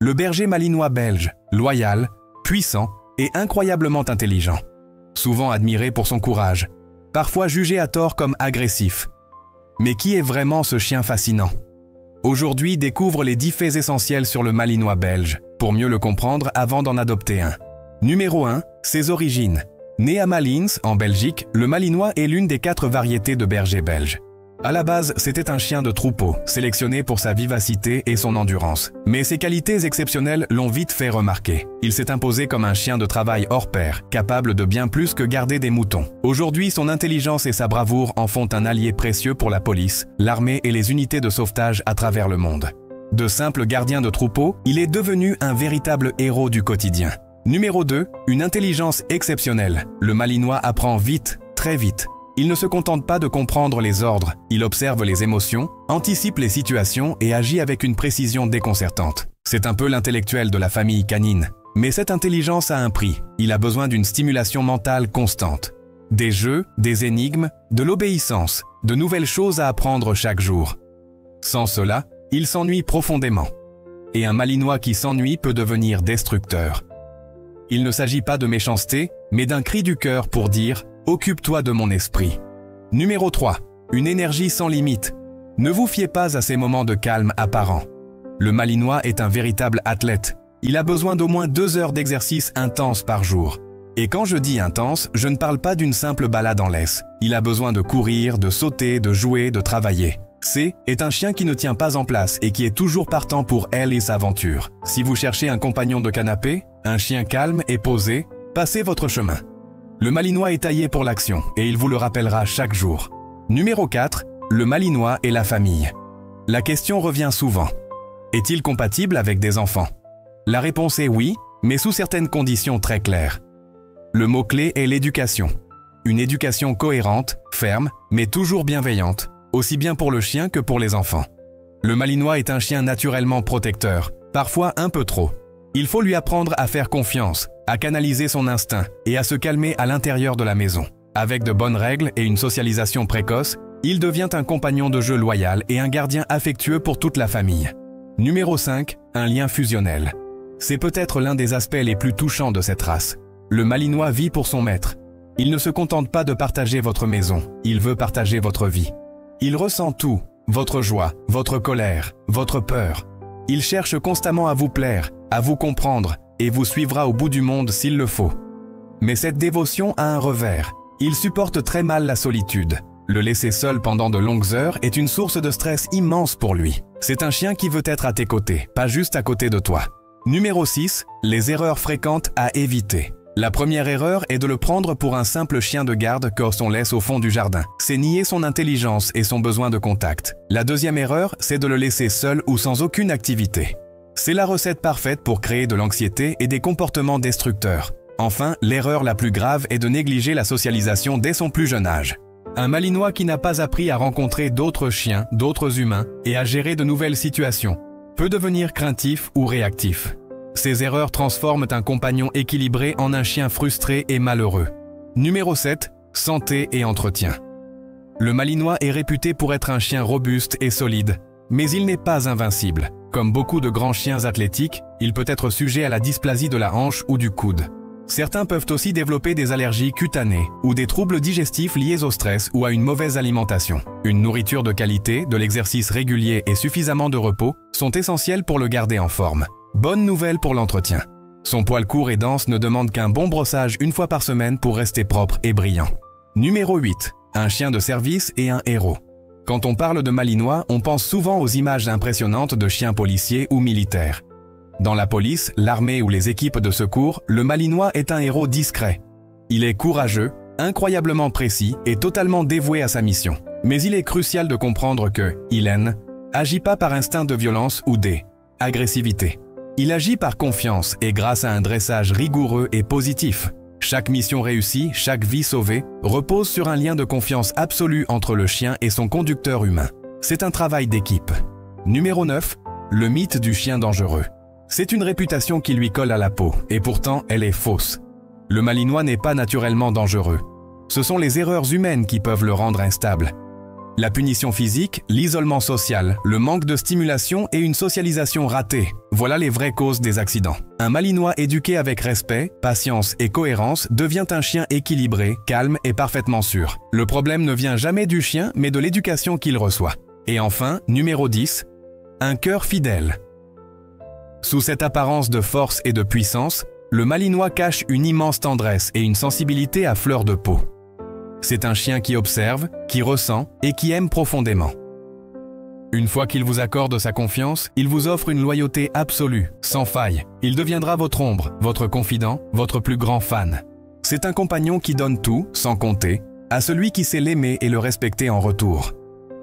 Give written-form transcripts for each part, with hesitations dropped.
Le berger malinois belge, loyal, puissant et incroyablement intelligent. Souvent admiré pour son courage, parfois jugé à tort comme agressif. Mais qui est vraiment ce chien fascinant? Aujourd'hui, découvre les 10 faits essentiels sur le malinois belge, pour mieux le comprendre avant d'en adopter un. Numéro 1. Ses origines. Né à Malines, en Belgique, le malinois est l'une des 4 variétés de berger belge. À la base, c'était un chien de troupeau, sélectionné pour sa vivacité et son endurance. Mais ses qualités exceptionnelles l'ont vite fait remarquer. Il s'est imposé comme un chien de travail hors pair, capable de bien plus que garder des moutons. Aujourd'hui, son intelligence et sa bravoure en font un allié précieux pour la police, l'armée et les unités de sauvetage à travers le monde. De simple gardien de troupeau, il est devenu un véritable héros du quotidien. Numéro 2. Une intelligence exceptionnelle. Le malinois apprend vite, très vite. Il ne se contente pas de comprendre les ordres, il observe les émotions, anticipe les situations et agit avec une précision déconcertante. C'est un peu l'intellectuel de la famille canine. Mais cette intelligence a un prix, il a besoin d'une stimulation mentale constante. Des jeux, des énigmes, de l'obéissance, de nouvelles choses à apprendre chaque jour. Sans cela, il s'ennuie profondément. Et un malinois qui s'ennuie peut devenir destructeur. Il ne s'agit pas de méchanceté, mais d'un cri du cœur pour dire « Occupe-toi de mon esprit ». Numéro 3. Une énergie sans limite. Ne vous fiez pas à ces moments de calme apparents. Le malinois est un véritable athlète. Il a besoin d'au moins 2 heures d'exercice intense par jour. Et quand je dis intense, je ne parle pas d'une simple balade en laisse. Il a besoin de courir, de sauter, de jouer, de travailler. C est un chien qui ne tient pas en place et qui est toujours partant pour elle et sa aventure. Si vous cherchez un compagnon de canapé, un chien calme et posé, passez votre chemin. Le malinois est taillé pour l'action et il vous le rappellera chaque jour. Numéro 4. Le malinois et la famille. La question revient souvent. Est-il compatible avec des enfants? La réponse est oui, mais sous certaines conditions très claires. Le mot-clé est l'éducation. Une éducation cohérente, ferme, mais toujours bienveillante, aussi bien pour le chien que pour les enfants. Le malinois est un chien naturellement protecteur, parfois un peu trop. Il faut lui apprendre à faire confiance, à canaliser son instinct et à se calmer à l'intérieur de la maison. Avec de bonnes règles et une socialisation précoce, il devient un compagnon de jeu loyal et un gardien affectueux pour toute la famille. Numéro 5. Un lien fusionnel. C'est peut-être l'un des aspects les plus touchants de cette race. Le malinois vit pour son maître. Il ne se contente pas de partager votre maison, il veut partager votre vie. Il ressent tout, votre joie, votre colère, votre peur. Il cherche constamment à vous plaire, à vous comprendre, et vous suivra au bout du monde s'il le faut. Mais cette dévotion a un revers. Il supporte très mal la solitude. Le laisser seul pendant de longues heures est une source de stress immense pour lui. C'est un chien qui veut être à tes côtés, pas juste à côté de toi. Numéro 6. Les erreurs fréquentes à éviter. La première erreur est de le prendre pour un simple chien de garde qu'on laisse au fond du jardin. C'est nier son intelligence et son besoin de contact. La deuxième erreur, c'est de le laisser seul ou sans aucune activité. C'est la recette parfaite pour créer de l'anxiété et des comportements destructeurs. Enfin, l'erreur la plus grave est de négliger la socialisation dès son plus jeune âge. Un malinois qui n'a pas appris à rencontrer d'autres chiens, d'autres humains et à gérer de nouvelles situations peut devenir craintif ou réactif. Ces erreurs transforment un compagnon équilibré en un chien frustré et malheureux. Numéro 7. Santé et entretien. Le malinois est réputé pour être un chien robuste et solide, mais il n'est pas invincible. Comme beaucoup de grands chiens athlétiques, il peut être sujet à la dysplasie de la hanche ou du coude. Certains peuvent aussi développer des allergies cutanées ou des troubles digestifs liés au stress ou à une mauvaise alimentation. Une nourriture de qualité, de l'exercice régulier et suffisamment de repos sont essentiels pour le garder en forme. Bonne nouvelle pour l'entretien. Son poil court et dense ne demande qu'un bon brossage une fois par semaine pour rester propre et brillant. Numéro 8. Un chien de service et un héros. Quand on parle de malinois, on pense souvent aux images impressionnantes de chiens policiers ou militaires. Dans la police, l'armée ou les équipes de secours, le malinois est un héros discret. Il est courageux, incroyablement précis et totalement dévoué à sa mission. Mais il est crucial de comprendre que Ilen agit pas par instinct de violence ou d'agressivité. Il agit par confiance et grâce à un dressage rigoureux et positif. Chaque mission réussie, chaque vie sauvée, repose sur un lien de confiance absolu entre le chien et son conducteur humain. C'est un travail d'équipe. Numéro 9. Le mythe du chien dangereux. C'est une réputation qui lui colle à la peau, et pourtant elle est fausse. Le malinois n'est pas naturellement dangereux. Ce sont les erreurs humaines qui peuvent le rendre instable. La punition physique, l'isolement social, le manque de stimulation et une socialisation ratée. Voilà les vraies causes des accidents. Un Malinois éduqué avec respect, patience et cohérence devient un chien équilibré, calme et parfaitement sûr. Le problème ne vient jamais du chien, mais de l'éducation qu'il reçoit. Et enfin, numéro 10, un cœur fidèle. Sous cette apparence de force et de puissance, le Malinois cache une immense tendresse et une sensibilité à fleur de peau. C'est un chien qui observe, qui ressent et qui aime profondément. Une fois qu'il vous accorde sa confiance, il vous offre une loyauté absolue, sans faille. Il deviendra votre ombre, votre confident, votre plus grand fan. C'est un compagnon qui donne tout, sans compter, à celui qui sait l'aimer et le respecter en retour.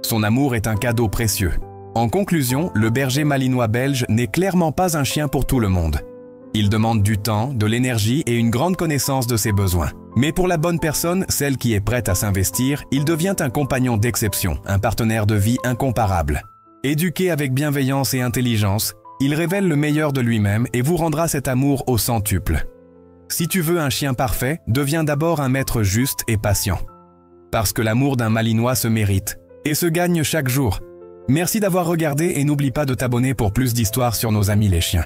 Son amour est un cadeau précieux. En conclusion, le berger malinois belge n'est clairement pas un chien pour tout le monde. Il demande du temps, de l'énergie et une grande connaissance de ses besoins. Mais pour la bonne personne, celle qui est prête à s'investir, il devient un compagnon d'exception, un partenaire de vie incomparable. Éduqué avec bienveillance et intelligence, il révèle le meilleur de lui-même et vous rendra cet amour au centuple. Si tu veux un chien parfait, deviens d'abord un maître juste et patient. Parce que l'amour d'un Malinois se mérite et se gagne chaque jour. Merci d'avoir regardé et n'oublie pas de t'abonner pour plus d'histoires sur nos amis les chiens.